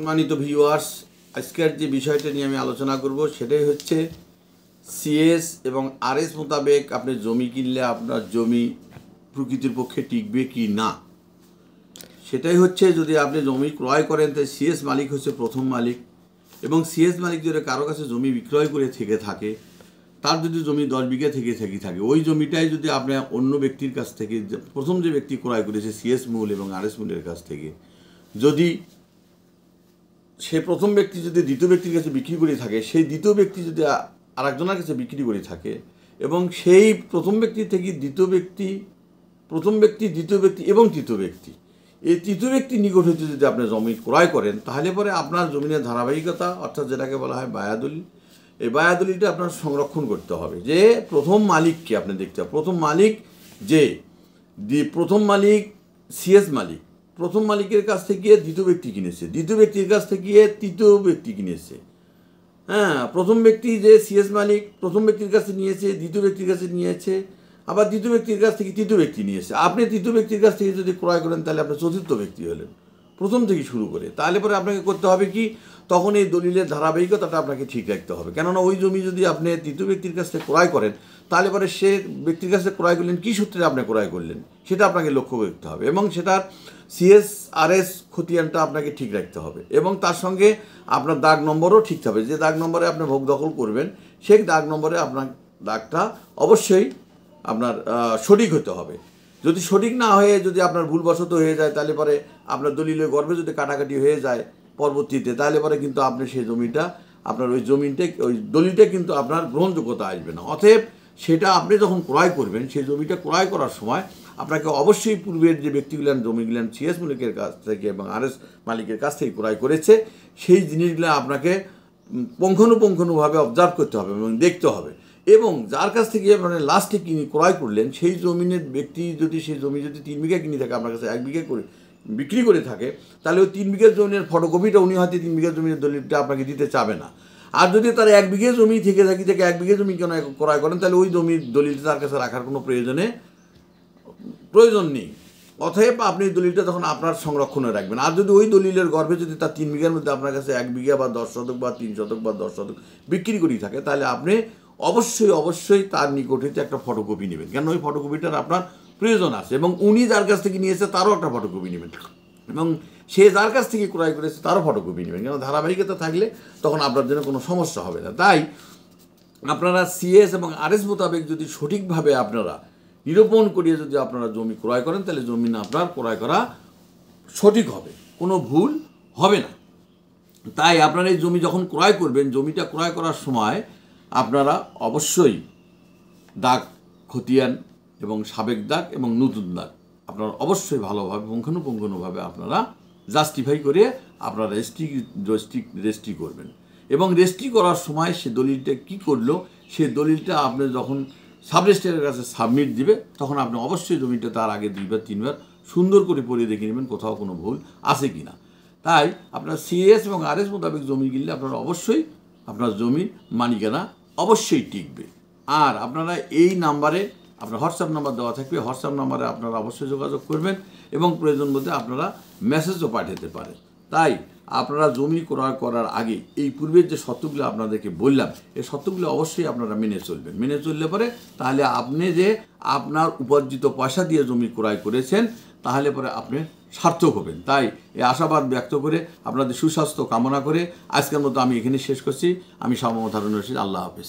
সম্মানিত ভিউয়ার্স, আজকের যে বিষয়টা নিয়ে আমি আলোচনা করব সেটাই হচ্ছে সিএস এবং আরএস মোতাবেক আপনি জমি কিনলে আপনার জমি প্রকৃতির পক্ষে টিকবে কি না, সেটাই হচ্ছে যদি আপনি জমি ক্রয় করেন তাই সিএস মালিক হচ্ছে প্রথম মালিক, এবং সিএস মালিক যদি কারো কাছে জমি বিক্রয় করে থেকে থাকে, তার যদি জমি 10 বিঘা থেকে থাকে ওই জমিটাই যদি আপনি অন্য ব্যক্তির কাছ থেকে, প্রথম যে ব্যক্তি ক্রয় করেছে সিএস মূল এবং আরএস মূলের কাছ থেকে, যদি সে প্রথম ব্যক্তি যদি দ্বিতীয় ব্যক্তির কাছে বিক্রি করে থাকে, সেই দ্বিতীয় ব্যক্তি যদি আরেকজনের কাছে বিক্রি করে থাকে এবং সেই প্রথম ব্যক্তি থেকে দ্বিতীয় ব্যক্তি, প্রথম ব্যক্তি, দ্বিতীয় ব্যক্তি এবং তৃতীয় ব্যক্তি, এই তৃতীয় ব্যক্তির নিকট হতে যদি আপনি জমি ক্রয় করেন, তাহলে পরে আপনার জমিনের ধারাবাহিকতা, অর্থাৎ যেটাকে বলা হয় বায়াদলিল, এই বায়াদলিলটা আপনার সংরক্ষণ করতে হবে। যে প্রথম মালিককে আপনি দেখতে হবে, প্রথম মালিক যে প্রথম মালিক সিএস মালিক, প্রথম মালিকের কাছ থেকে দ্বিতীয় ব্যক্তি কিনেছে, দ্বিতীয় ব্যক্তির কাছ থেকে তৃতীয় ব্যক্তি কিনেছে। হ্যাঁ, প্রথম ব্যক্তি যে সিএস মালিক প্রথম ব্যক্তির কাছে নিয়েছে, দ্বিতীয় ব্যক্তির কাছে নিয়েছে, আবার দ্বিতীয় ব্যক্তির কাছ থেকে তৃতীয় ব্যক্তি নিয়েছে। আপনি তৃতীয় ব্যক্তির কাছ থেকে যদি ক্রয় করেন তাহলে আপনি চতুর্থ ব্যক্তি হলেন প্রথম থেকে শুরু করে। তাহলে পরে আপনাকে করতে হবে কি, তখন এই দলিলের ধারাবাহিকতাটা আপনাকে ঠিক রাখতে হবে। কেননা ওই জমি যদি আপনি তৃতীয় ব্যক্তির কাছ থেকে ক্রয় করেন, তাহলে পরে সে ব্যক্তির কাছ থেকে ক্রয় করলেন কী সূত্রে আপনি ক্রয় করলেন সেটা আপনাকে লক্ষ্য করতে হবে, এবং সেটার সিএস আরএস খতিয়ানটা আপনাকে ঠিক রাখতে হবে, এবং তার সঙ্গে আপনার দাগ নম্বরও ঠিক হবে। যে দাগ নম্বরে আপনি ভোগ দখল করবেন সেই দাগ নম্বরে আপনার দাগটা অবশ্যই আপনার সঠিক হতে হবে। যদি সঠিক না হয়ে যদি আপনার ভুলবশত হয়ে যায়, তাহলে পরে আপনার দলিলের গর্ভে যদি কাটাকাটি হয়ে যায় পরবর্তীতে, তাহলে পরে কিন্তু আপনি সেই জমিটা, আপনার ওই জমিটা, ওই দলিলটা কিন্তু আপনার গ্রহণযোগ্যতা আসবে না। অতএব সেটা আপনি যখন ক্রয় করবেন, সেই জমিটা ক্রয় করার সময় আপনাকে অবশ্যই পূর্বের যে ব্যক্তিগুলো জমিগুলো সিএস মালিকের কাছ থেকে এবং আরএস মালিকের কাছ থেকে ক্রয় করেছে, সেই জিনিসগুলো আপনাকে পুঙ্খানুপুঙ্খানুভাবে অবজার্ভ করতে হবে এবং দেখতে হবে। এবং যার কাছ থেকে মানে লাস্টে ক্রয় করলেন, সেই জমিনের ব্যক্তি যদি সেই জমি যদি 3 বিঘা কিনে থাকে, আপনার কাছে 1 বিঘা করে বিক্রি করে থাকে, তাহলে ওই 3 বিঘা জমির ফটোকপিটা উনি হয়তো 3 বিঘা জমির দলিলটা আপনাকে দিতে চাবে না। আর যদি তার 1 বিঘা জমি থেকে 1 বিঘা জমি কেন ক্রয় করেন, তাহলে ওই জমির দলিলটা তার কাছে রাখার কোনো প্রয়োজন নেই। অতএব আপনি দলিলটা তখন আপনার সংরক্ষণে রাখবেন। আর যদি ওই দলিলের গর্ভে যদি তার 3 বিঘার মধ্যে আপনার কাছে 1 বিঘা বা 10 শতক বা 3 শতক বা 10 শতক বিক্রি করি থাকে, তাহলে আপনি অবশ্যই তার নিকট হতে একটা ফটোকপি নেবেন, কেন ওই ফটোকপিটার আপনার প্রয়োজন আছে। এবং উনি যার কাছ থেকে নিয়েছে তারও একটা ফটোকপি নেবেন, এবং সে যার কাছ থেকে ক্রয় করেছে তারও ফটোকপি নেবেন, কেন ধারাবাহিকতা থাকলে তখন আপনার জন্য কোনো সমস্যা হবে না। তাই আপনারা সিএস এবং আরএস মোতাবেক যদি সঠিকভাবে আপনারা নিরূপণ করিয়ে যদি আপনারা জমি ক্রয় করেন, তাহলে জমি আপনার ক্রয় করা সঠিক হবে, কোনো ভুল হবে না। তাই আপনারা এই জমি যখন ক্রয় করবেন, জমিটা ক্রয় করার সময় আপনারা অবশ্যই দাগ খতিয়ান এবং সাবেক দাগ এবং নতুন দাগ আপনারা অবশ্যই ভালোভাবে পুঙ্খানুপুঙ্খানুভাবে আপনারা জাস্টিফাই করে আপনারা রেজিস্ট্রি করবেন। এবং রেজিস্ট্রি করার সময় সে দলিলটা কী করলো, সে দলিলটা আপনি যখন সাব রেজিস্ট্রারের কাছে সাবমিট দিবে, তখন আপনি অবশ্যই জমিটা তার আগে 2 বা 3 বার সুন্দর করে পড়ে দেখে নেবেন কোথাও কোনো ভুল আছে কি না। তাই আপনার সিএস এবং আরএস মোতাবেক জমি কিনলে আপনারা অবশ্যই আপনার জমির মালিকানা অবশ্যই টিকবে। আর আপনারা এই নাম্বারে, আপনার হোয়াটসঅ্যাপ নাম্বার দেওয়া থাকবে, হোয়াটসঅ্যাপ নাম্বারে আপনারা অবশ্যই যোগাযোগ করবেন, এবং প্রয়োজন মধ্যে আপনারা মেসেজও পাঠাতে পারেন। তাই আপনারা জমি ক্রয় করার আগে এই পূর্বের যে শর্তগুলো আপনাদেরকে বললাম, এই শর্তগুলো অবশ্যই আপনারা মেনে চলবেন। মেনে চললে পরে তাহলে আপনি যে আপনার উপার্জিত পয়সা দিয়ে জমি ক্রয় করেছেন, তাহলে পরে আপনি সার্থক হবেন। তাই এই আশাবাদ ব্যক্ত করে আপনাদের সুস্বাস্থ্য কামনা করে আজকের মতো আমি এখানে শেষ করছি। আমি শাহ মোহাম্মদ হারুন রশিদ। আল্লাহ হাফেজ।